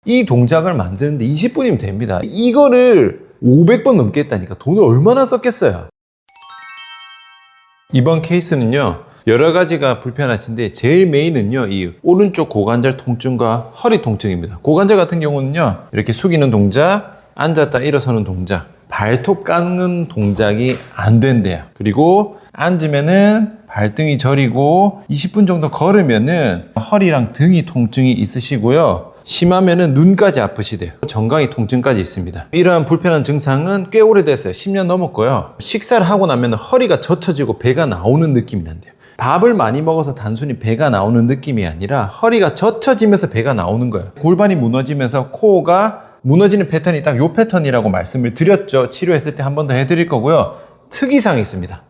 이 동작을 만드는데 20분이면 됩니다. 이거를 500번 넘게 했다니까 돈을 얼마나 썼겠어요. 이번 케이스는요, 여러 가지가 불편하신데 제일 메인은요, 이 오른쪽 고관절 통증과 허리 통증입니다. 고관절 같은 경우는요, 이렇게 숙이는 동작, 앉았다 일어서는 동작, 발톱 깎는 동작이 안 된대요. 그리고 앉으면은 발등이 저리고 20분 정도 걸으면은 허리랑 등이 통증이 있으시고요. 심하면은 눈까지 아프시대요. 정강이 통증까지 있습니다. 이러한 불편한 증상은 꽤 오래됐어요. 10년 넘었고요. 식사를 하고 나면 허리가 젖혀지고 배가 나오는 느낌이 난대요. 밥을 많이 먹어서 단순히 배가 나오는 느낌이 아니라 허리가 젖혀지면서 배가 나오는 거예요. 골반이 무너지면서 코어가 무너지는 패턴이 딱 요 패턴이라고 말씀을 드렸죠. 치료했을 때 한 번 더 해드릴 거고요. 특이사항이 있습니다.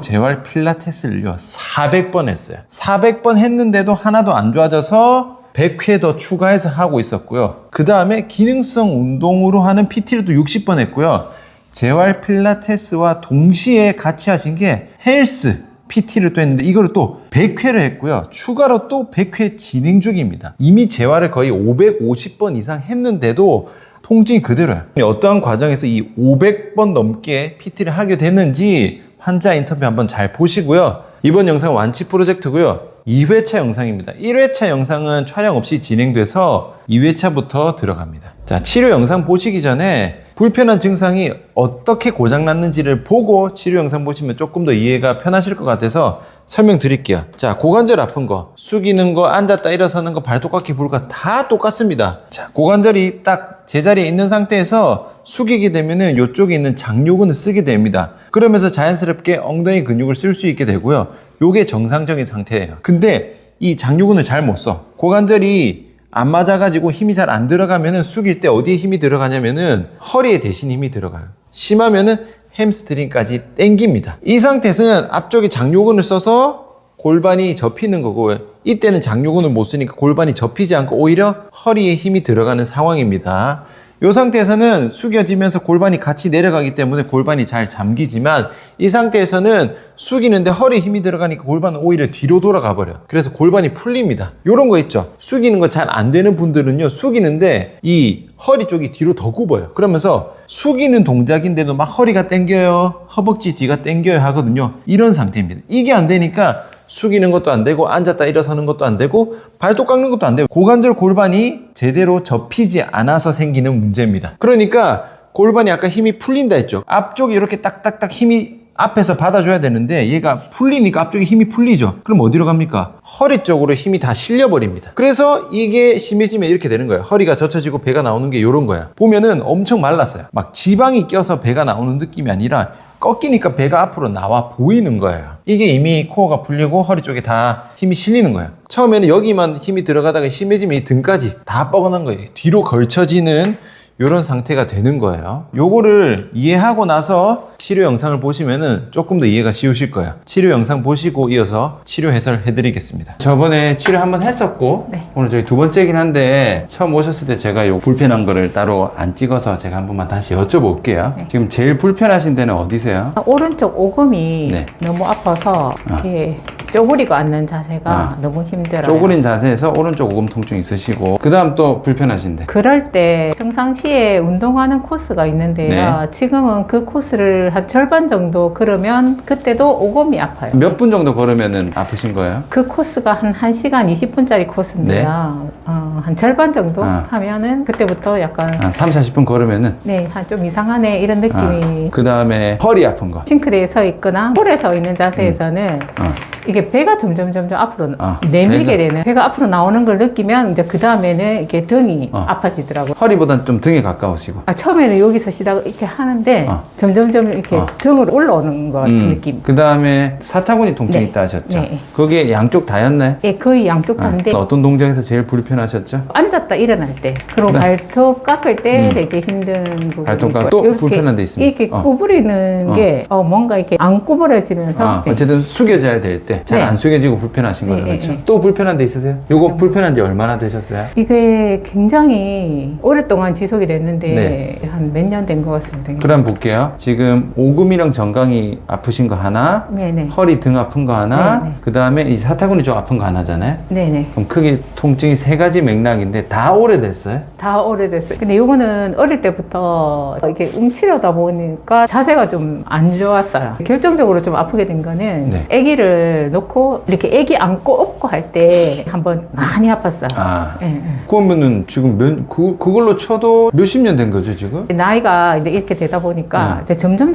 재활 필라테스를요 400번 했어요. 400번 했는데도 하나도 안 좋아져서 100회 더 추가해서 하고 있었고요. 그 다음에 기능성 운동으로 하는 PT를 또 60번 했고요. 재활 필라테스와 동시에 같이 하신 게 헬스 PT를 또 했는데 이거를 또 100회를 했고요. 추가로 또 100회 진행 중입니다. 이미 재활을 거의 550번 이상 했는데도 통증이 그대로예요. 어떠한 과정에서 이 500번 넘게 PT를 하게 됐는지 환자 인터뷰 한번 잘 보시고요. 이번 영상은 완치 프로젝트고요. 2회차 영상입니다. 1회차 영상은 촬영 없이 진행돼서 2회차부터 들어갑니다. 자, 치료 영상 보시기 전에 불편한 증상이 어떻게 고장났는지를 보고 치료 영상 보시면 조금 더 이해가 편하실 것 같아서 설명드릴게요. 자, 고관절 아픈 거, 숙이는 거, 앉았다 일어서는 거, 발톱 깎기 불가 다 똑같습니다. 자, 고관절이 딱 제자리에 있는 상태에서 숙이게 되면은 이쪽에 있는 장요근을 쓰게 됩니다. 그러면서 자연스럽게 엉덩이 근육을 쓸 수 있게 되고요. 요게 정상적인 상태예요. 근데 이 장요근을 잘 못 써. 고관절이 안 맞아가지고 힘이 잘 안 들어가면은 숙일 때 어디에 힘이 들어가냐면은 허리에 대신 힘이 들어가요. 심하면은 햄스트링까지 땡깁니다. 이 상태에서는 앞쪽에 장요근을 써서 골반이 접히는 거고, 이때는 장요근을 못 쓰니까 골반이 접히지 않고 오히려 허리에 힘이 들어가는 상황입니다. 이 상태에서는 숙여지면서 골반이 같이 내려가기 때문에 골반이 잘 잠기지만, 이 상태에서는 숙이는데 허리에 힘이 들어가니까 골반은 오히려 뒤로 돌아가 버려요. 그래서 골반이 풀립니다. 이런 거 있죠. 숙이는 거 잘 안 되는 분들은요, 숙이는데 이 허리 쪽이 뒤로 더 굽어요. 그러면서 숙이는 동작인데도 막 허리가 당겨요, 허벅지 뒤가 당겨요 하거든요. 이런 상태입니다. 이게 안 되니까 숙이는 것도 안 되고 앉았다 일어서는 것도 안 되고 발톱 깎는 것도 안 되고 고관절 골반이 제대로 접히지 않아서 생기는 문제입니다. 그러니까 골반이 아까 힘이 풀린다 했죠. 앞쪽이 이렇게 딱딱딱 힘이 앞에서 받아줘야 되는데 얘가 풀리니까 앞쪽에 힘이 풀리죠. 그럼 어디로 갑니까? 허리 쪽으로 힘이 다 실려버립니다. 그래서 이게 심해지면 이렇게 되는 거예요. 허리가 젖혀지고 배가 나오는 게 이런 거야. 보면은 엄청 말랐어요. 막 지방이 껴서 배가 나오는 느낌이 아니라 꺾이니까 배가 앞으로 나와 보이는 거예요. 이게 이미 코어가 풀리고 허리 쪽에 다 힘이 실리는 거예요. 처음에는 여기만 힘이 들어가다가 심해지면 이 등까지 다 뻐근한 거예요. 뒤로 걸쳐지는 이런 상태가 되는 거예요. 요거를 이해하고 나서 치료 영상을 보시면은 조금 더 이해가 쉬우실 거예요. 치료 영상 보시고 이어서 치료 해설 해드리겠습니다. 저번에 치료 한번 했었고, 네. 오늘 저희 두 번째긴 한데 처음 오셨을 때 제가 요 불편한 거를 따로 안 찍어서 제가 한 번만 다시 여쭤볼게요. 네. 지금 제일 불편하신 데는 어디세요? 오른쪽 오금이 네. 너무 아파서 이렇게 쪼그리고 앉는 자세가 너무 힘들어요. 쪼그린 자세에서 오른쪽 오금 통증 있으시고, 그 다음 또 불편하신데? 그럴 때 평상시에 운동하는 코스가 있는데요. 네. 지금은 그 코스를 한 절반 정도 걸으면 그때도 오금이 아파요. 몇 분 정도 걸으면 아프신 거예요? 그 코스가 한 1시간 20분짜리 코스인데요. 네. 한 절반 정도 하면은 그때부터 약간 한 3, 40분 걸으면은? 네, 한 좀 이상하네 이런 느낌이. 그 다음에 허리 아픈 거? 싱크대에 서 있거나 홀에 서 있는 자세에서는 이게 배가 점점 앞으로 내밀게 되는, 배가 앞으로 나오는 걸 느끼면 이제 그 다음에는 이게 등이 아파지더라고요. 허리보단 좀 등에 가까우시고. 처음에는 여기서 시작을 이렇게 하는데 점점 이렇게 등으로 올라오는 것 같은 느낌. 그 다음에 사타구니 통증이 네. 있다 하셨죠? 네. 그게 양쪽 다였나요? 예, 거의 양쪽 다인데 어떤 동작에서 제일 불편하셨죠? 앉았다 일어날 때, 그리고 발톱 깎을 때 되게 힘든 부분이 발톱 깎 있고, 또 이렇게 불편한 데 있습니다. 이렇게 구부리는 게 뭔가 이렇게 안 구부러지면서 어쨌든 숙여져야 될 때. 잘 네. 안 숙여지고 불편하신 거죠, 네, 그렇죠? 네. 또 불편한 데 있으세요? 요거 불편한 지 얼마나 되셨어요? 이게 굉장히 오랫동안 지속이 됐는데 네. 한 몇 년 된 것 같습니다. 그럼 볼게요. 지금 오금이랑 정강이 아프신 거 하나, 네네. 허리 등 아픈 거 하나, 네네. 그 다음에 이 사타구니 좀 아픈 거 하나잖아요. 네네. 그럼 크게 통증이 세 가지 맥락인데 다 오래됐어요? 다 오래됐어요. 근데 요거는 어릴 때부터 이렇게 움츠려다 보니까 자세가 좀 안 좋았어요. 결정적으로 좀 아프게 된 거는 네. 아기를 놓고 이렇게 아기 안고 업고 할 때 한번 많이 아팠어요. 아, 예, 예. 그러면은 지금 그걸로 쳐도 몇십 년 된 거죠, 지금? 나이가 이제 이렇게 되다 보니까 네. 이제 점점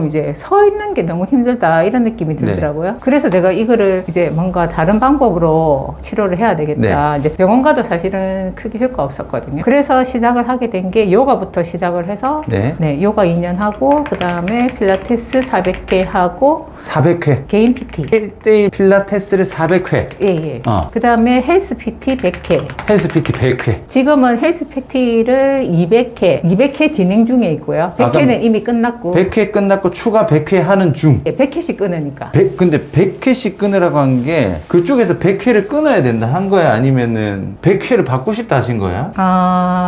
이제 서 있는 게 너무 힘들다 이런 느낌이 들더라고요. 그래서 내가 이거를 이제 뭔가 다른 방법으로 치료를 해야 되겠다. 이제 병원 가도 사실은 크게 효과 없었거든요. 그래서 시작을 하게 된 게 요가부터 시작을 해서 네. 요가 2년 하고 그 다음에 필라테스 400개 하고 400회. 개인 PT 1대1 필라테스를 400회. 예. 어. 그 다음에 헬스 PT 100회. 헬스 PT 100회. 지금은 헬스 PT를 200회 진행 중에 있고요. 100회는 이미 끝났고 100회 끝났고 추가 100회 하는 중. 100회씩 끊으니까. 근데 100회씩 끊으라고 한 게 그쪽에서 100회를 끊어야 된다 한 거야? 아니면은 100회를 받고 싶다 하신 거야?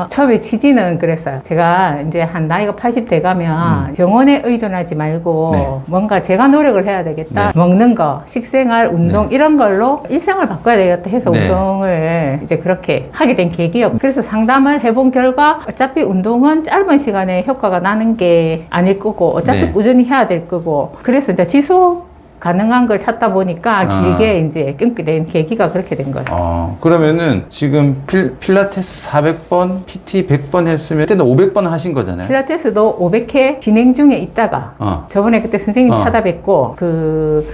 처음에 취지는 그랬어요. 제가 이제 한 나이가 80대 가면 병원에 의존하지 말고 네. 뭔가 제가 노력을 해야 되겠다. 네. 먹는 거, 식생활, 운동 이런 걸로 일상을 바꿔야 되겠다 해서 네. 운동을 이제 그렇게 하게 된 계기였고 그래서 상담을 해본 결과 어차피 운동은 짧은 시간에 효과가 나는 게 아닐 거고 어차피 네. 꾸준히 해야 될 거고 그래서 이제 지속 가능한 걸 찾다 보니까 길게 이제 끊게 된 계기가 그렇게 된 거예요. 그러면은 지금 필라테스 400번, PT 100번 했으면 그때는 500번 하신 거잖아요. 필라테스도 500회 진행 중에 있다가 저번에 그때 선생님 찾아뵙고 그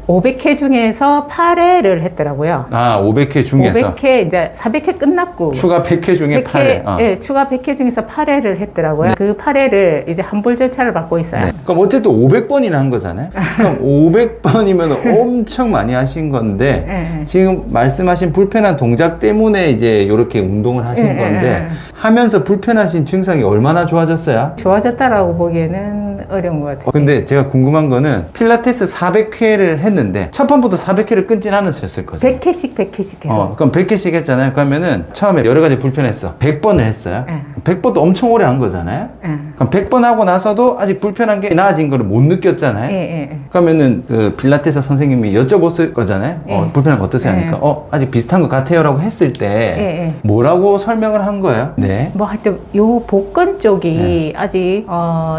500회 중에서 8회를 했더라고요. 500회 중에서 500회 이제 400회 끝났고 추가 100회 중에 8회. 네, 추가 100회 중에서 8회를 했더라고요. 그 8회를 이제 환불 절차를 받고 있어요. 네. 그럼 어쨌든 500번이나 한 거잖아요. 그럼 500번이면 엄청 많이 하신 건데 네. 지금 말씀하신 불편한 동작 때문에 이제 이렇게 운동을 하신 네, 건데 네. 하면서 불편하신 증상이 얼마나 좋아졌어요? 좋아졌다라고 보기에는 어려운 것 같아요. 근데 제가 궁금한 거는 필라테스 400회를 했는데 첫 판부터 400회를 끊진 않으셨을 거죠? 100회씩 해서. 그럼 100회씩 했잖아요. 그러면은 처음에 여러 가지 불편했어. 100번을 했어요. 네. 100번도 엄청 오래 한 거잖아요. 네. 그럼 100번 하고 나서도 아직 불편한 게 나아진 거를 못 느꼈잖아요. 예. 그러면은 그 필라테스 선생님이 여쭤봤을 거잖아요. 예. 불편한 거 어떠세요? 하니까 아직 비슷한 것 같아요라고 했을 때 뭐라고 설명을 한 거예요? 네. 뭐 하여튼 요 복근 쪽이 아직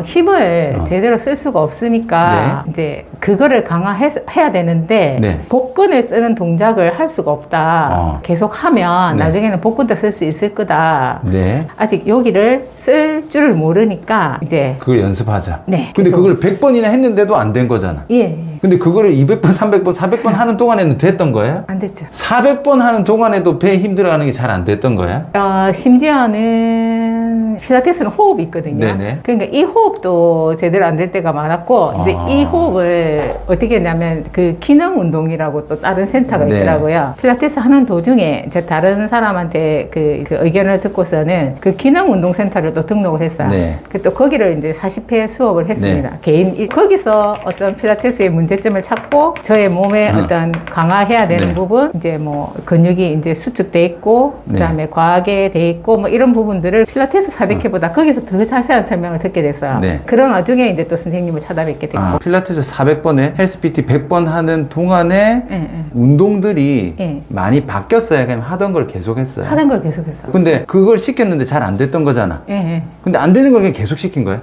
힘을 제대로 쓸 수가 없으니까 이제 그거를 강화해야 되는데 네. 복근을 쓰는 동작을 할 수가 없다. 계속 하면 네. 나중에는 복근도 쓸 수 있을 거다. 네. 아직 여기를 쓸 줄을 모르니까 이제 그걸 연습하자. 네. 근데 계속. 그걸 100번이나 했는데도 안 된 거잖아. 예. 근데 그거를 200번, 300번, 400번 하는 동안에는 됐던 거예요? 안 됐죠. 400번 하는 동안에도 배 힘들어가는 게 잘 안 됐던 거예요? 심지어는 필라테스는 호흡이 있거든요. 네네. 그러니까 이 호흡도 제대로 안 될 때가 많았고 이제 이 호흡을 어떻게 했냐면 그 기능 운동이라고 또 다른 센터가 네. 있더라고요. 필라테스 하는 도중에 이제 다른 사람한테 그 의견을 듣고서는 그 기능 운동 센터를 또 등록을 했어요. 네. 또 거기를 이제 40회 수업을 했습니다. 개인 거기서 어떤 필라테스의 문제점을 찾고 저의 몸에 어떤 강화해야 되는 네. 부분 이제 뭐 근육이 이제 수축돼 있고 그다음에 과하게 돼 있고 뭐 이런 부분들을 필라테스 400회보다 거기서 더 자세한 설명을 듣게 됐어요. 네. 그런 와중에 이제 또 선생님을 찾아뵙게 됐고. 필라테스 400번에 헬스 PT 100번 하는 동안에 운동들이 많이 바뀌었어요? 그냥 하던 걸 계속 했어요? 하던 걸 계속했어요. 근데 그걸 시켰는데 잘 안 됐던 거잖아. 예. 근데 안 되는 걸 그냥 계속 시킨 거예요?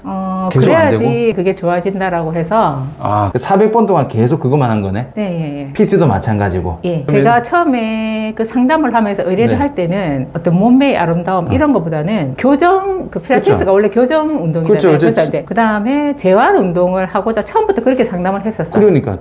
계속 안 그래야지 그게 좋아진다라고 해서. 400번 동안 계속 그거만 한 거네? 네. PT도 마찬가지고. 예. 제가 처음에 그 상담을 하면서 의뢰를 할 때는 어떤 몸매의 아름다움 이런 것보다는 교정, 그 필라테스가 그쵸. 원래 교정 운동이잖아요. 그쵸. 그래서 이제 그 다음에 재활 운동을 하고자 처음부터 그렇게 상담을 했었어요. 그러니까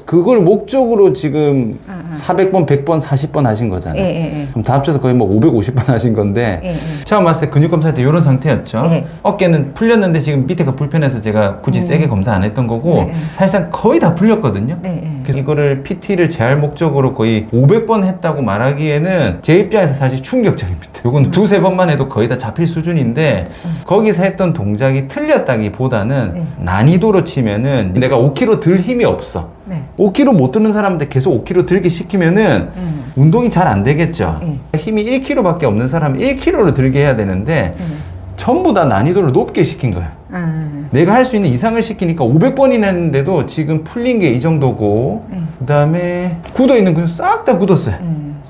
그걸 목적으로 지금 400번, 100번, 40번 하신 거잖아요. 예. 그럼 다 합쳐서 거의 뭐 550번 하신 건데 예. 처음 왔을 때 근육 검사할 때 이런 상태였죠. 예. 어깨는 풀렸는데 지금 밑에 밑에가 불편해서 제가 굳이 세게 검사 안 했던 거고 네. 사실상 거의 다 풀렸거든요. 네. 그래서 이거를 PT를 재할 목적으로 거의 500번 했다고 말하기에는 제 입장에서 사실 충격적입니다. 요건 두세 번만 해도 거의 다 잡힐 수준인데 거기서 했던 동작이 틀렸다기보다는 네. 난이도로 치면은 내가 5kg 들 힘이 없어. 네. 5kg 못 드는 사람한테 계속 5kg 들게 시키면은 운동이 잘 안 되겠죠. 힘이 1kg밖에 없는 사람은 1kg를 들게 해야 되는데 전부 다 난이도를 높게 시킨 거야. 내가 할 수 있는 이상을 시키니까 500번이나 했는데도 지금 풀린 게 이 정도고 그 다음에 굳어있는 근육 싹 다 굳었어요.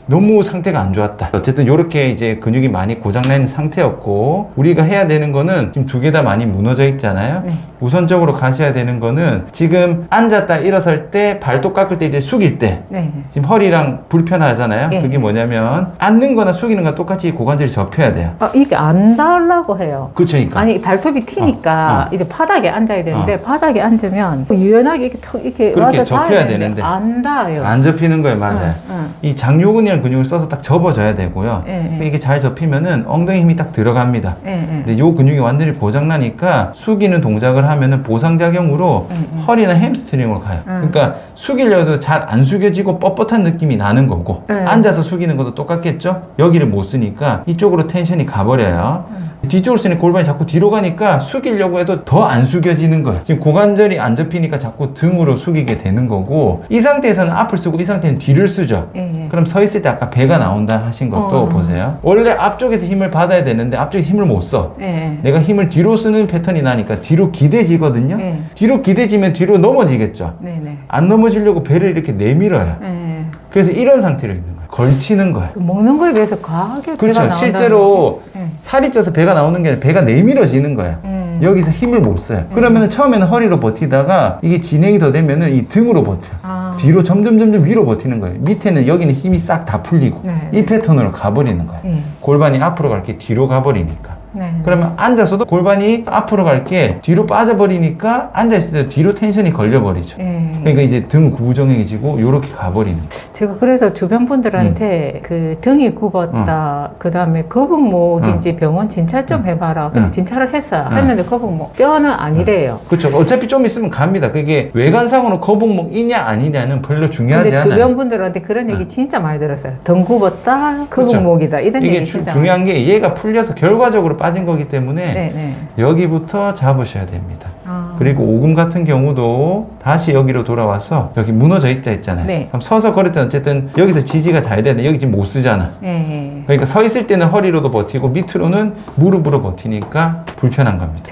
너무 상태가 안 좋았다. 어쨌든 이렇게 이제 근육이 많이 고장난 상태였고 우리가 해야 되는 거는 지금 두 개 다 많이 무너져 있잖아요. 네. 우선적으로 가셔야 되는 거는 지금 앉았다 일어설 때 발톱 깎을 때 이제 숙일 때 네. 지금 허리랑 불편하잖아요. 네. 그게 뭐냐면 앉는 거나 숙이는 거나 똑같이 고관절이 접혀야 돼요. 이게 안 닿으려고 해요. 그쵸, 그러니까. 아니 발톱이 튀니까 이제 바닥에 앉아야 되는데 바닥에 앉으면 유연하게 이렇게 턱 이렇게 그렇게 와서 접혀야 닿아야 되는데 안 닿아요. 안 접히는 거예요. 맞아요. 응. 이 장요근이라는 근육을 써서 딱 접어줘야 되고요. 예, 예. 이게 잘 접히면은 엉덩이 힘이 딱 들어갑니다. 예. 근데 요 근육이 완전히 고장나니까 숙이는 동작을 하면은 보상작용으로 허리나 햄스트링으로 가요. 그러니까 숙이려도 잘 안 숙여지고 뻣뻣한 느낌이 나는 거고 앉아서 숙이는 것도 똑같겠죠? 여기를 못 쓰니까 이쪽으로 텐션이 가버려요. 뒤쪽으로 쓰니 골반이 자꾸 뒤로 가니까 숙이려고 해도 더 안 숙여지는 거예요. 지금 고관절이 안 접히니까 자꾸 등으로 숙이게 되는 거고 이 상태에서는 앞을 쓰고 이 상태는 뒤를 쓰죠. 예. 그럼 서 있을 때 아까 배가 나온다 하신 것도 보세요. 원래 앞쪽에서 힘을 받아야 되는데 앞쪽에서 힘을 못 써. 예. 내가 힘을 뒤로 쓰는 패턴이 나니까 뒤로 기대지거든요. 네. 뒤로 기대지면 뒤로 넘어지겠죠. 네네. 안 넘어지려고 배를 이렇게 내밀어요. 예. 그래서 이런 상태로 있는 거예요. 걸치는 거예요. 먹는 거에 비해서 과하게 그렇죠. 배가 나온다는 실제로 네. 살이 쪄서 배가 나오는 게 아니라 배가 내밀어지는 거예요. 여기서 힘을 못 써요. 그러면은 처음에는 허리로 버티다가 이게 진행이 더 되면은 이 등으로 버텨요. 아. 뒤로 점점 위로 버티는 거예요. 밑에는 여기는 힘이 싹 다 풀리고 네. 이 패턴으로 가버리는 거예요. 네. 골반이 앞으로 갈 게 뒤로 가버리니까. 네. 그러면 앉아서도 골반이 앞으로 갈 게 뒤로 빠져버리니까 앉아있을 때 뒤로 텐션이 걸려버리죠. 예. 그러니까 이제 등 구부정해지고 요렇게 가버리는 거예요. 제가 그래서 주변 분들한테 그 등이 굽었다, 그 다음에 거북목인지 병원 진찰 좀 해봐라. 근데 진찰을 했어요. 했는데 거북목 뼈는 아니래요. 그렇죠. 어차피 좀 있으면 갑니다. 그게 외관상으로 거북목이냐 아니냐는 별로 중요하지 근데 않아요. 주변 분들한테 그런 얘기 진짜 많이 들었어요. 등 굽었다, 거북목이다 이런 이게 얘기 진짜 중요한 게 얘가 풀려서 결과적으로 빠진 거기 때문에 네네. 여기부터 잡으셔야 됩니다. 아. 그리고 오금 같은 경우도 다시 여기로 돌아와서 여기 무너져 있다 했잖아요. 네. 그럼 서서 걸을 때는 어쨌든 여기서 지지가 잘 되는데 여기 지금 못 쓰잖아. 예. 그러니까 서 있을 때는 허리로도 버티고 밑으로는 무릎으로 버티니까 불편한 겁니다.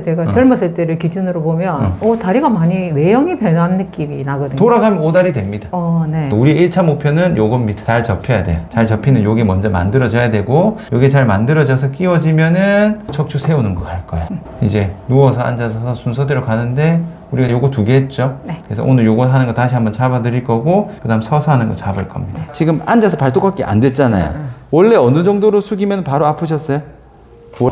제가 젊었을 때를 기준으로 보면 다리가 많이 외형이 변한 느낌이 나거든요. 돌아가면 오다리 됩니다. 네. 우리 1차 목표는 요겁니다. 잘 접혀야 돼요. 잘 접히는 요게 먼저 만들어져야 되고 요게 잘 만들어져서 끼워지면은 척추 세우는 거 갈 거야. 이제 누워서 앉아서 순서대로 가는데 우리가 요거 2개 했죠. 네. 그래서 오늘 요거 하는 거 다시 한번 잡아 드릴 거고 그 다음 서서 하는 거 잡을 겁니다. 지금 앉아서 발톱 꺾기 안 됐잖아요. 원래 어느 정도로 숙이면 바로 아프셨어요?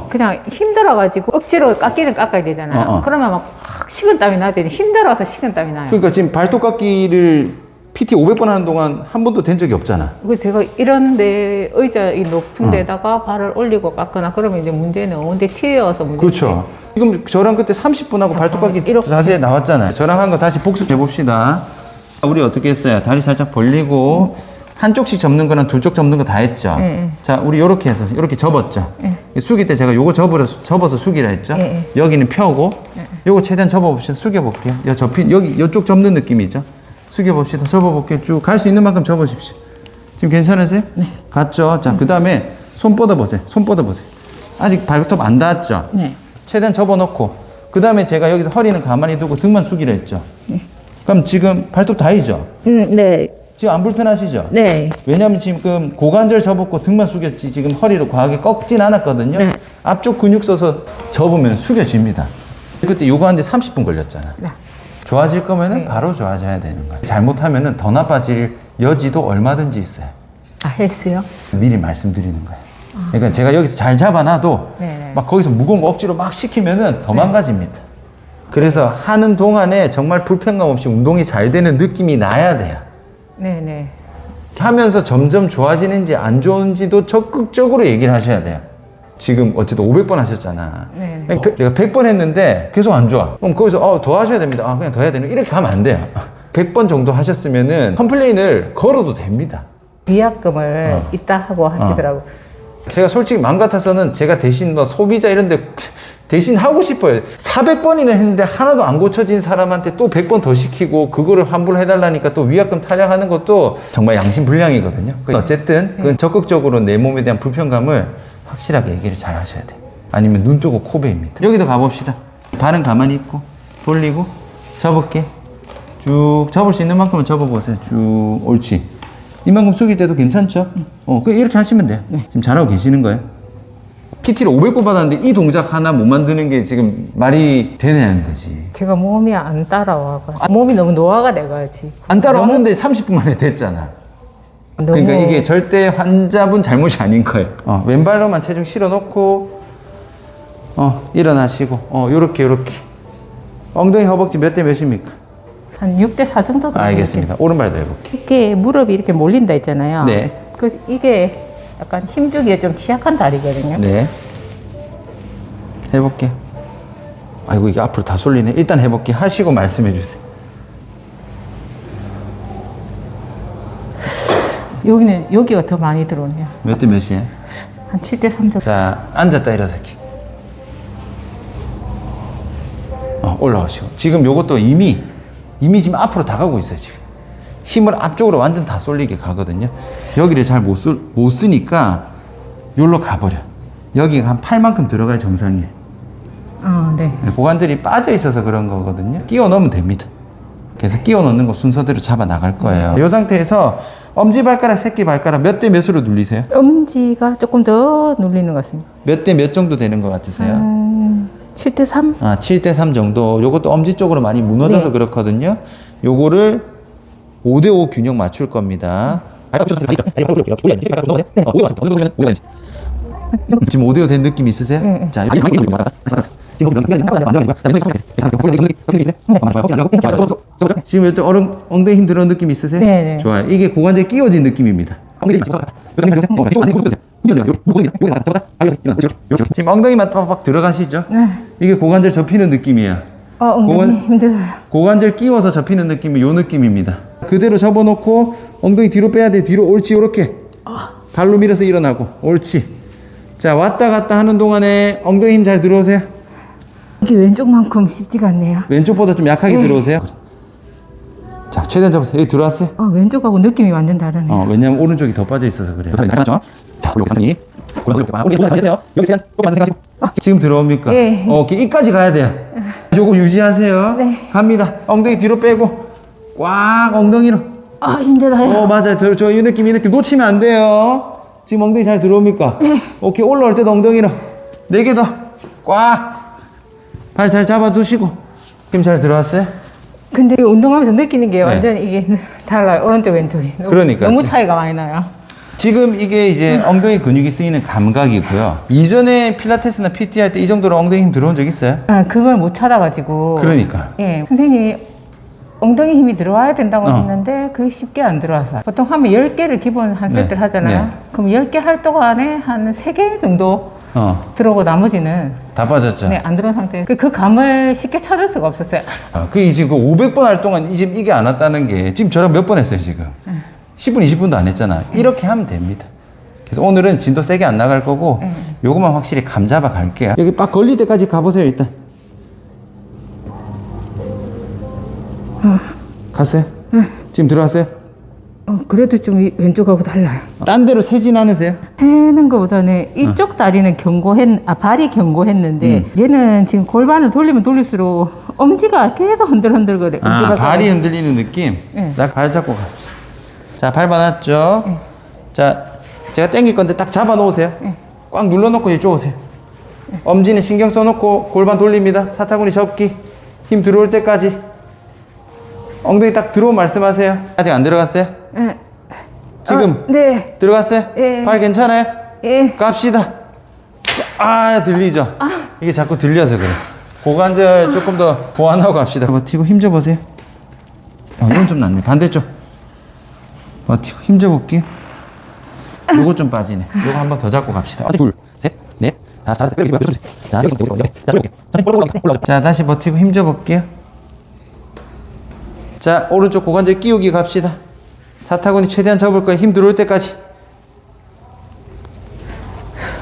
그냥 힘들어가지고 억지로 깎이는 깎아야 되잖아요. 그러면 막 확 식은땀이 나죠. 힘들어서 식은땀이 나요. 그러니까 지금 발톱 깎기를 PT 500번 하는 동안 한 번도 된 적이 없잖아. 그 제가 이런데 의자 이 높은 데다가 발을 올리고 깎거나 그러면 이제 문제는 언제 튀어서 문제. 그렇죠. 지금 저랑 그때 30분 하고 발톱 깎기 이렇게. 자세히 나왔잖아요. 저랑 한 거 다시 복습해 봅시다. 우리 어떻게 했어요? 다리 살짝 벌리고 한쪽씩 접는 거랑 두 쪽 접는 거 다 했죠. 자, 우리 요렇게 해서 요렇게 접었죠. 숙일 때 제가 요거 접어서 숙이라 했죠. 여기는 펴고 요거 최대한 접어봅시다. 숙여볼게요. 여기 요쪽 접는 느낌이죠. 숙여봅시다. 접어볼게요. 쭉 갈 수 있는 만큼 접으십시오. 지금 괜찮으세요? 네. 갔죠? 자, 그 다음에 손 뻗어보세요. 손 뻗어보세요. 아직 발톱 안 닿았죠? 네. 최대한 접어놓고 그 다음에 제가 여기서 허리는 가만히 두고 등만 숙이라 했죠? 그럼 지금 발톱 닿이죠? 네. 지금 안 불편하시죠? 네. 왜냐하면 지금 고관절 접었고 등만 숙였지 지금 허리로 과하게 꺾진 않았거든요. 네. 앞쪽 근육 써서 접으면 숙여집니다. 그때 요거 하는데 30분 걸렸잖아. 네. 좋아질 거면은 네. 바로 좋아져야 되는 거예요. 잘못하면은 더 나빠질 여지도 얼마든지 있어요. 아, 헬스요? 미리 말씀드리는 거예요. 그러니까 제가 여기서 잘 잡아놔도 네. 막 거기서 무거운 거 억지로 막 시키면은 더 망가집니다. 그래서 하는 동안에 정말 불편감 없이 운동이 잘 되는 느낌이 나야 돼요. 네네. 하면서 점점 좋아지는지 안 좋은지도 적극적으로 얘기를 하셔야 돼요. 지금 어쨌든 500번 하셨잖아. 네. 내가 100번 했는데 계속 안 좋아. 그럼 거기서 더 하셔야 됩니다. 그냥 더 해야 되는 이렇게 하면 안 돼요. 100번 정도 하셨으면은 컴플레인을 걸어도 됩니다. 위약금을 있다 하고 하시더라고요. 제가 솔직히 마음 같아서는 제가 대신 뭐 소비자 이런 데 대신 하고 싶어요. 400번이나 했는데 하나도 안 고쳐진 사람한테 또 100번 더 시키고 그거를 환불을 해달라니까 또 위약금 타령하는 것도 정말 양심불량이거든요. 어쨌든 그건 적극적으로 내 몸에 대한 불편감을 확실하게 얘기를 잘 하셔야 돼. 아니면 눈 뜨고 코 베입니다. 여기도 가봅시다. 발은 가만히 있고 돌리고 접을게. 쭉 접을 수 있는 만큼은 접어보세요. 쭉 옳지. 이만큼 숙일 때도 괜찮죠? 이렇게 하시면 돼요. 지금 잘하고 계시는 거예요. PT를 500번 받았는데 이 동작 하나 못 만드는 게 지금 말이 되냐는 거지. 제가 몸이 안 따라와가지고 몸이 너무 노화가 돼가지고 안 따라왔는데 30분 만에 됐잖아. 그러니까 이게 절대 환자분 잘못이 아닌 거예요. 왼발로만 체중 실어놓고 일어나시고 요렇게 엉덩이 허벅지 몇 대 몇입니까? 한 6대4 정도 되는 알겠습니다. 오른발도 해볼게. 이렇게 무릎이 이렇게 몰린다 있잖아요. 네. 그래서 이게 약간 힘주기에 좀 취약한 다리거든요. 네. 해볼게. 아이고 이게 앞으로 다 쏠리네. 일단 해볼게. 하시고 말씀해 주세요. 여기가 더 많이 들어오네요. 몇 대 몇이에요? 한 7대3 정도. 자, 앉았다 일어서기. 올라오시고. 지금 요것도 이미 지금 앞으로 다 가고 있어요, 지금. 힘을 앞쪽으로 완전 다 쏠리게 가거든요. 여기를 잘 못 쓰니까 여기로 가버려. 여기가 한 팔만큼 들어가야 정상이에요. 네. 고관절이 빠져 있어서 그런 거거든요. 끼워 넣으면 됩니다. 그래서 끼워 넣는 거 순서대로 잡아 나갈 거예요. 이 상태에서 엄지발가락, 새끼발가락 몇 대 몇으로 눌리세요? 엄지가 조금 더 눌리는 것 같습니다. 몇 대 몇 정도 되는 것 같으세요? 7대3? 7대 3 정도. 요것도 엄지 쪽으로 많이 무너져서 네. 그렇거든요. 요거를 5대 5 균형 맞출 겁니다. 지금 5대 5 된 느낌 있으세요? 네. 자, 지금 이때 엉덩이 힘 들어온 느낌 있으세요? 네. 좋아요. 이게 고관절 끼워진 느낌입니다. 지금 엉덩이만 빡빡 들어가시죠? 네. 이게 고관절 접히는 느낌이에요. 엉덩이 힘들어요. 고관절 끼워서 접히는 느낌이 요 느낌입니다. 그대로 접어놓고 엉덩이 뒤로 빼야 돼. 뒤로 옳지. 요렇게 발로 밀어서 일어나고 옳지. 자, 왔다 갔다 하는 동안에 엉덩이 힘 잘 들어오세요. 이게 왼쪽만큼 쉽지가 않네요. 왼쪽보다 좀 약하게 들어오세요. 자, 최대한 잡으세요. 여기 들어왔어요? 왼쪽하고 느낌이 완전 다르네요. 왜냐면 오른쪽이 더 빠져 있어서 그래요. 자, 지금 들어옵니까? 네. 오케이, 이까지 가야 돼요. 요거 유지하세요. 네. 갑니다. 엉덩이 뒤로 빼고 꽉 엉덩이로. 힘들어요. 맞아요. 이 느낌 놓치면 안 돼요. 지금 엉덩이 잘 들어옵니까? 네. 오케이, 올라올 때도 엉덩이로 4개 더 꽉. 발 잘 잡아두시고. 힘 잘 들어왔어요? 근데 운동하면서 느끼는 게 완전 이게 달라요. 오른쪽 왼쪽이. 그러니까 너무 차이가 많이 나요. 지금 이게 이제 엉덩이 근육이 쓰이는 감각이고요. 이전에 필라테스나 PT 할 때 이 정도로 엉덩이 힘 들어온 적 있어요? 그걸 못 찾아가지고. 그러니까. 예, 선생님이 엉덩이 힘이 들어와야 된다고 했는데 그게 쉽게 안 들어와서. 보통 하면 10개를 기본 한 세트를 하잖아요. 그럼 10개 할 동안에 한 3개 정도 들어오고 나머지는 다 빠졌죠? 네, 안 들어온 상태. 그 감을 쉽게 찾을 수가 없었어요. 그게 지금 500번 할 동안 지금 이게 안 왔다는 게 지금 저랑 몇 번 했어요, 지금? 10분, 20분도 안 했잖아. 이렇게 하면 됩니다. 그래서 오늘은 진도 세게 안 나갈 거고 요것만 확실히 감 잡아 갈게요. 여기 빡 걸릴 때까지 가보세요, 일단. 갔어요? 지금 들어왔어요? 그래도 좀 왼쪽하고 달라요. 딴 데로 세진 않으세요? 해는 것보다는 이쪽 다리는 발이 견고했는데 얘는 지금 골반을 돌리면 돌릴수록 엄지가 계속 흔들흔들거려요. 발이 흔들리는 느낌? 네. 자, 발 잡고 갑시다. 자, 발 받았죠? 네. 자, 제가 당길 건데 딱 잡아 놓으세요. 꽉 눌러놓고 이쪽 오세요. 엄지는 신경 써놓고 골반 돌립니다. 사타구니 접기. 힘 들어올 때까지. 엉덩이 딱 들어오면 말씀하세요. 아직 안 들어갔어요? 네. 지금 네. 들어갔어요? 예. 발 괜찮아요? 예. 갑시다. 들리죠? 이게 자꾸 들려서 그래. 고관절 조금 더 보완하고 갑시다. 버티고 힘 줘보세요. 이건 좀 낫네. 반대쪽. 버티고 힘 줘볼게요. 요거 좀 빠지네. 요거 한 번 더 잡고 갑시다. 둘, 셋, 넷, 자, 다시 버티고 힘 줘볼게요. 자, 오른쪽 고관절 끼우기 갑시다. 사타구니 최대한 접을 거예요. 힘 들어올 때까지.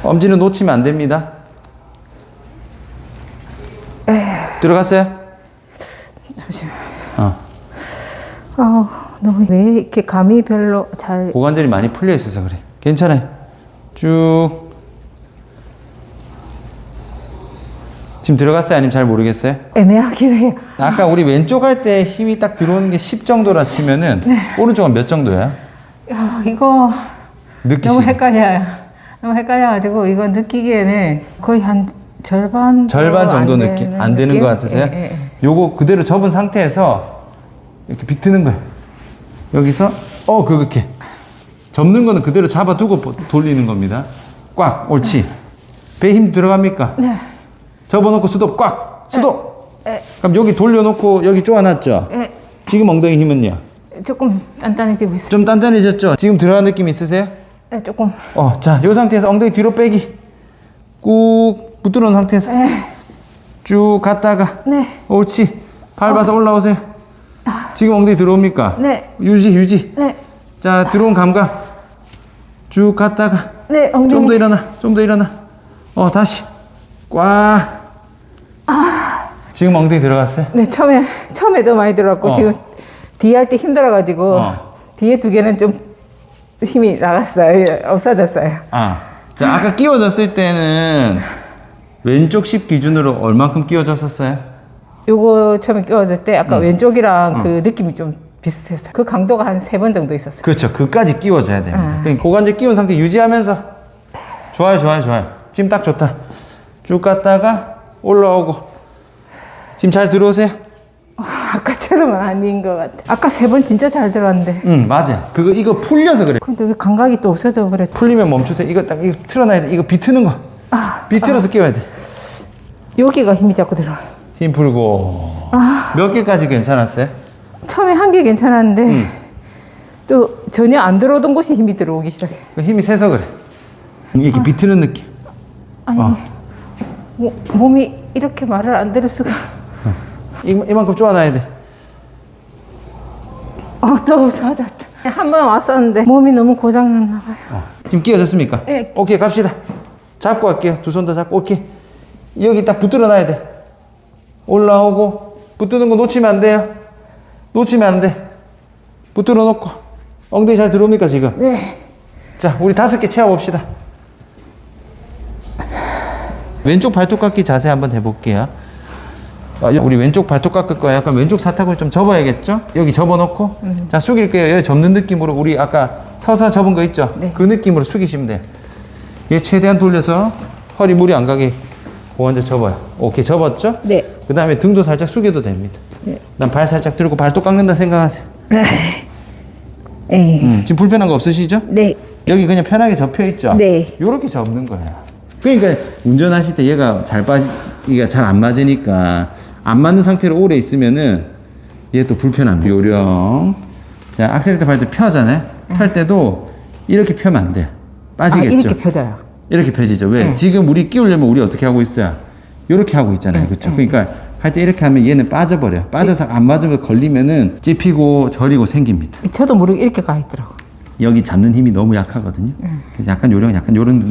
엄지는 놓치면 안 됩니다. 들어갔어요? 잠시만. 어. 너무 왜 이렇게 감이 별로 잘. 고관절이 많이 풀려 있어서 그래. 괜찮아요. 쭉. 지금 들어갔어요? 아니면 잘 모르겠어요? 애매하긴 해요. 아까 우리 왼쪽 할 때 힘이 딱 들어오는 게 10 정도라 치면은 오른쪽은 몇 정도야? 야, 이거 느끼시? 너무 헷갈려요. 너무 헷갈려가지고 이거 느끼기에는 거의 한 절반 정도 느낌 안 되는 것 같으세요? 예. 요거 그대로 접은 상태에서 이렇게 비트는 거예요. 여기서 그렇게 접는 거는 그대로 잡아두고 돌리는 겁니다. 꽉 옳지. 배에 힘 들어갑니까? 네. 접어놓고 수도 꽉 수도. 네. 그럼 여기 돌려놓고 여기 쪼아놨죠? 네. 지금 엉덩이 힘은요? 조금 단단해지고 있어요. 좀 단단해졌죠? 지금 들어간 느낌 있으세요? 네, 조금. 자, 이 상태에서 엉덩이 뒤로 빼기. 꾹 붙들어 놓은 상태에서 네. 쭉 갔다가 네. 옳지. 밟아서 올라오세요. 지금 엉덩이 들어옵니까? 네. 유지. 네. 자, 들어온 감각. 쭉 갔다가 네, 엉덩이. 좀 더 일어나. 다시. 꽉. 지금 엉덩이 들어갔어요? 네, 처음에도 많이 들어갔고 지금 뒤에 할 때 힘들어가지고 뒤에 두 개는 좀 힘이 나갔어요. 없어졌어요. 자, 아까 끼워졌을 때는 왼쪽 10 기준으로 얼만큼 끼워졌었어요? 요거 처음에 끼워질 때 아까 왼쪽이랑 그 느낌이 좀 비슷했어요. 그 강도가 한 3번 정도 있었어요. 그렇죠. 그까지 끼워져야 됩니다. 그러니까 고관절 끼운 상태 유지하면서. 좋아요. 지금 딱 좋다. 쭉 갔다가 올라오고. 지금 잘 들어오세요? 아까처럼은 아닌 것 같아. 아까 3번 진짜 잘 들어왔는데. 응, 맞아. 이거 풀려서 그래. 근데 왜 감각이 또 없어져 버렸지? 풀리면 멈추세요. 이거 틀어놔야 돼. 이거 비트는 거. 비틀어서 끼워야 돼. 여기가 힘이 자꾸 들어와. 힘 풀고. 몇 개까지 괜찮았어요? 처음에 한 개 괜찮았는데 또 전혀 안 들어오던 곳이 힘이 들어오기 시작해. 힘이 세서 그래. 이게 비트는 느낌. 아니 몸이 이렇게 말을 안 들을 수가. 이만큼 쪼아놔야 돼. 또 없어졌다. 한 번 왔었는데 몸이 너무 고장났나 봐요. 지금 끼워졌습니까? 네. 오케이, 갑시다. 잡고 갈게요. 두 손 다 잡고. 오케이. 여기 딱 붙들어 놔야 돼. 올라오고. 붙드는 거 놓치면 안 돼요. 놓치면 안 돼. 붙들어 놓고. 엉덩이 잘 들어옵니까, 지금? 네. 자, 우리 5개 채워봅시다. 왼쪽 발톱 깎기 자세 한번 해볼게요. 우리 왼쪽 발톱 깎을 거예요. 약간 왼쪽 사타구니 좀 접어야겠죠? 여기 접어놓고. 자, 숙일게요. 여기 접는 느낌으로 우리 아까 서서 접은 거 있죠? 네. 그 느낌으로 숙이시면 돼요. 얘 최대한 돌려서 허리 무리 안 가게 고관절 접어요. 오케이, 접었죠? 네. 그 다음에 등도 살짝 숙여도 됩니다. 네. 난 발 살짝 들고 발톱 깎는다 생각하세요. 지금 불편한 거 없으시죠? 네. 여기 그냥 편하게 접혀 있죠? 네. 요렇게 접는 거예요. 그러니까 운전하실 때 얘가 이게 잘 안 맞으니까 안 맞는 상태로 오래 있으면은 얘 또 불편함. 요령. 자, 악셀레이터 밟을 때 펴잖아요? 펼 때도 이렇게 펴면 안 돼. 빠지겠죠? 이렇게 펴져요. 이렇게 펴지죠. 왜? 네. 지금 우리 끼우려면 우리 어떻게 하고 있어요? 이렇게 하고 있잖아요. 그렇죠? 그러니까 할 때 이렇게 하면 얘는 빠져버려요. 빠져서 안 맞으면 걸리면은 찝히고 저리고 생깁니다. 저도 모르게 이렇게 가 있더라고요. 여기 잡는 힘이 너무 약하거든요. 그래서 약간 요런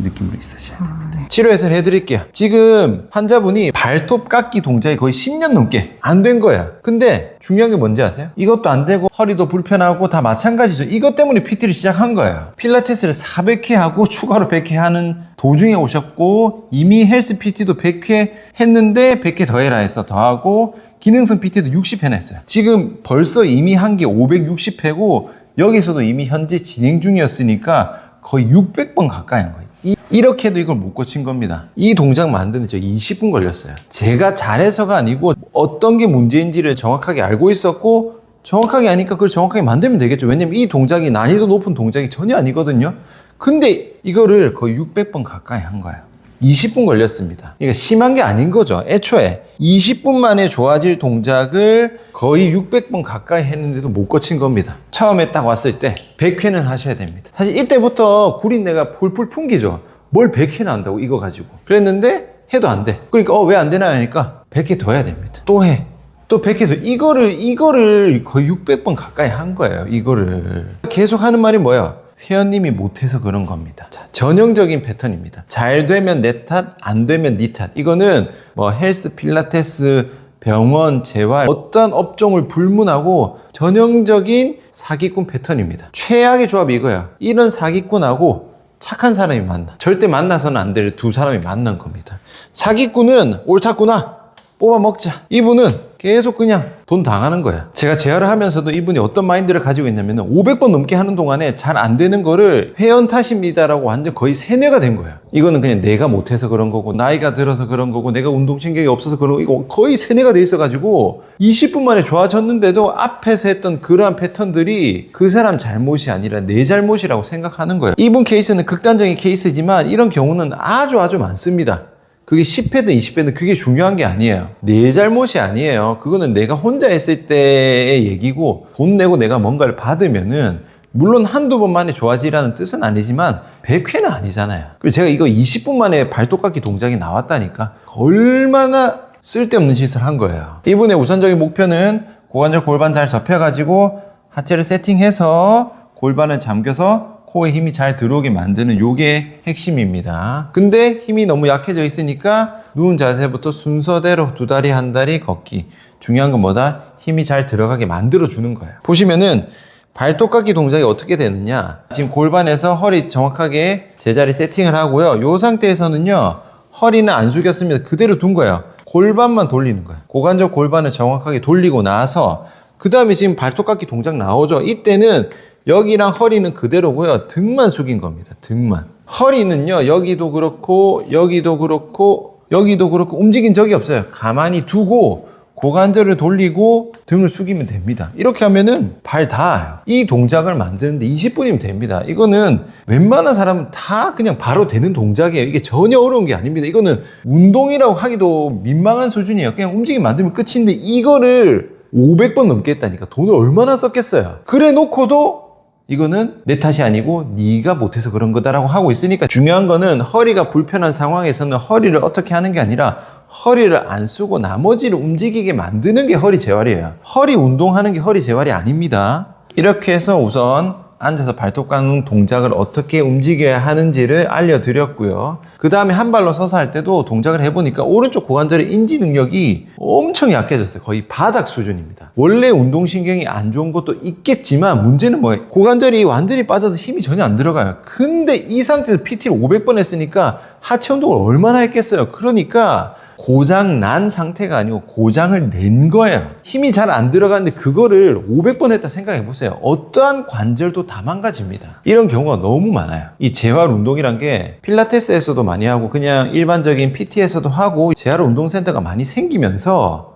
느낌으로 있으셔야 됩니다. 치료해서 해드릴게요. 지금 환자분이 발톱 깎기 동작이 거의 10년 넘게 안 된 거야. 근데 중요한 게 뭔지 아세요? 이것도 안 되고 허리도 불편하고 다 마찬가지죠. 이것 때문에 PT를 시작한 거예요. 필라테스를 400회 하고 추가로 100회 하는 도중에 오셨고 이미 헬스 PT도 100회 했는데 100회 더 해라 해서 더하고 기능성 PT도 60회나 했어요. 지금 벌써 이미 한 게 560회고 여기서도 이미 현재 진행 중이었으니까 거의 600번 가까이 한 거예요. 이렇게 해도 이걸 못 고친 겁니다. 이 동작 만드는데 저 20분 걸렸어요. 제가 잘해서가 아니고 어떤 게 문제인지를 정확하게 알고 있었고 정확하게 아니까 그걸 정확하게 만들면 되겠죠. 왜냐면 이 동작이 난이도 높은 동작이 전혀 아니거든요. 근데 이거를 거의 600번 가까이 한 거예요. 20분 걸렸습니다. 그러니까 심한 게 아닌 거죠. 애초에 20분 만에 좋아질 동작을 거의 600번 가까이 했는데도 못 고친 겁니다. 처음에 딱 왔을 때 100회는 하셔야 됩니다. 사실 이때부터 구린내가 풀풀 풍기죠. 뭘 100회나 한다고 이거 가지고. 그랬는데 해도 안 돼. 그러니까 왜 안 되나 하니까 100회 더 해야 됩니다. 또 해. 또 100회 더. 이거를 거의 600번 가까이 한 거예요. 이거를. 계속 하는 말이 뭐야? 회원님이 못해서 그런 겁니다. 자, 전형적인 패턴입니다. 잘 되면 내 탓, 안 되면 네 탓. 이거는 뭐 헬스, 필라테스, 병원, 재활, 어떤 업종을 불문하고 전형적인 사기꾼 패턴입니다. 최악의 조합이 이거야. 이런 사기꾼하고 착한 사람이 만나. 절대 만나서는 안 될 두 사람이 만난 겁니다. 사기꾼은 옳았구나. 뽑아 먹자. 이분은 계속 그냥 돈 당하는 거야. 제가 재활을 하면서도 이분이 어떤 마인드를 가지고 있냐면 500번 넘게 하는 동안에 잘 안 되는 거를 회원 탓입니다라고 완전 거의 세뇌가 된 거야. 이거는 그냥 내가 못해서 그런 거고, 나이가 들어서 그런 거고, 내가 운동신경이 없어서 그런 거고, 이거 거의 세뇌가 돼 있어가지고 20분 만에 좋아졌는데도 앞에서 했던 그러한 패턴들이 그 사람 잘못이 아니라 내 잘못이라고 생각하는 거야. 이분 케이스는 극단적인 케이스지만 이런 경우는 아주 많습니다. 그게 10회든 20회든 그게 중요한 게 아니에요. 내 잘못이 아니에요. 그거는 내가 혼자 했을 때의 얘기고, 돈 내고 내가 뭔가를 받으면은 물론 한두 번 만에 좋아지라는 뜻은 아니지만 100회는 아니잖아요. 그리고 제가 이거 20분 만에 발톱깎이 동작이 나왔다니까 얼마나 쓸데없는 짓을 한 거예요. 이분의 우선적인 목표는 고관절 골반 잘 접혀가지고 하체를 세팅해서 골반을 잠겨서 코에 힘이 잘 들어오게 만드는 요게 핵심입니다. 근데 힘이 너무 약해져 있으니까 누운 자세부터 순서대로 두 다리 한 다리 걷기. 중요한 건 뭐다? 힘이 잘 들어가게 만들어주는 거예요. 보시면은 발톱깎이 동작이 어떻게 되느냐. 지금 골반에서 허리 정확하게 제자리 세팅을 하고요. 요 상태에서는요. 허리는 안 숙였습니다. 그대로 둔 거예요. 골반만 돌리는 거예요. 고관절 골반을 정확하게 돌리고 나서 그 다음에 지금 발톱깎이 동작 나오죠. 이때는 여기랑 허리는 그대로고요. 등만 숙인 겁니다. 등만. 허리는요. 여기도 그렇고 여기도 그렇고 여기도 그렇고 움직인 적이 없어요. 가만히 두고 고관절을 돌리고 등을 숙이면 됩니다. 이렇게 하면은 발 닿아요. 이 동작을 만드는데 20분이면 됩니다. 이거는 웬만한 사람은 다 그냥 바로 되는 동작이에요. 이게 전혀 어려운 게 아닙니다. 이거는 운동이라고 하기도 민망한 수준이에요. 그냥 움직임 만들면 끝인데 이거를 500번 넘게 했다니까. 돈을 얼마나 썼겠어요. 그래 놓고도 이거는 내 탓이 아니고 네가 못해서 그런 거다라고 하고 있으니까, 중요한 거는 허리가 불편한 상황에서는 허리를 어떻게 하는 게 아니라 허리를 안 쓰고 나머지를 움직이게 만드는 게 허리 재활이에요. 허리 운동하는 게 허리 재활이 아닙니다. 이렇게 해서 우선 앉아서 발톱 깎는 동작을 어떻게 움직여야 하는지를 알려드렸고요. 그 다음에 한 발로 서서 할 때도 동작을 해보니까 오른쪽 고관절의 인지 능력이 엄청 약해졌어요. 거의 바닥 수준입니다. 원래 운동신경이 안 좋은 것도 있겠지만 문제는 뭐예요? 고관절이 완전히 빠져서 힘이 전혀 안 들어가요. 근데 이 상태에서 PT를 500번 했으니까 하체 운동을 얼마나 했겠어요? 그러니까 고장 난 상태가 아니고 고장을 낸 거예요. 힘이 잘 안 들어가는데 그거를 500번 했다 생각해 보세요. 어떠한 관절도 다 망가집니다. 이런 경우가 너무 많아요. 이 재활 운동이란 게 필라테스에서도 많이 하고 그냥 일반적인 PT에서도 하고 재활 운동센터가 많이 생기면서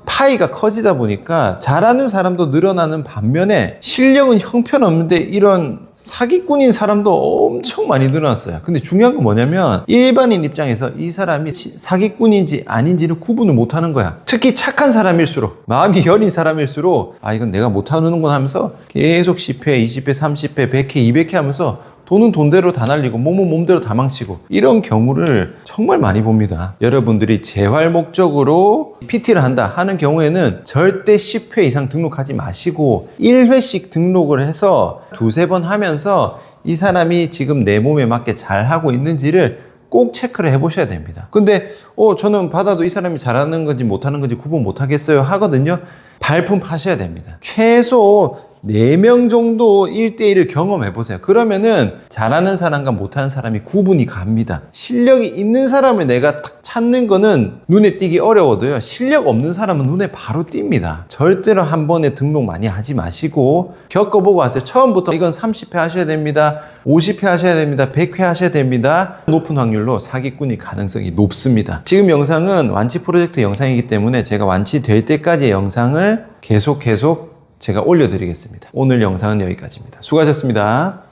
파이가 커지다 보니까 잘하는 사람도 늘어나는 반면에 실력은 형편없는데 이런 사기꾼인 사람도 엄청 많이 늘어났어요. 근데 중요한 건 뭐냐면 일반인 입장에서 이 사람이 사기꾼인지 아닌지를 구분을 못하는 거야. 특히 착한 사람일수록, 마음이 여린 사람일수록 이건 내가 못하는구나 하면서 계속 10회, 20회, 30회, 100회, 200회 하면서 돈은 돈대로 다 날리고 몸은 몸대로 다 망치고, 이런 경우를 정말 많이 봅니다. 여러분들이 재활 목적으로 PT를 한다 하는 경우에는 절대 10회 이상 등록하지 마시고 1회씩 등록을 해서 두세 번 하면서 이 사람이 지금 내 몸에 맞게 잘 하고 있는지를 꼭 체크를 해보셔야 됩니다. 근데 저는 받아도 이 사람이 잘하는 건지 못하는 건지 구분 못하겠어요 하거든요. 발품 파셔야 됩니다. 최소 4명 정도 1대1을 경험해보세요. 그러면은 잘하는 사람과 못하는 사람이 구분이 갑니다. 실력이 있는 사람을 내가 딱 찾는 거는 눈에 띄기 어려워도요, 실력 없는 사람은 눈에 바로 띕니다. 절대로 한 번에 등록 많이 하지 마시고 겪어보고 하세요. 처음부터 이건 30회 하셔야 됩니다, 50회 하셔야 됩니다, 100회 하셔야 됩니다. 높은 확률로 사기꾼이 가능성이 높습니다. 지금 영상은 완치 프로젝트 영상이기 때문에 제가 완치될 때까지의 영상을 계속 제가 올려드리겠습니다. 오늘 영상은 여기까지입니다. 수고하셨습니다.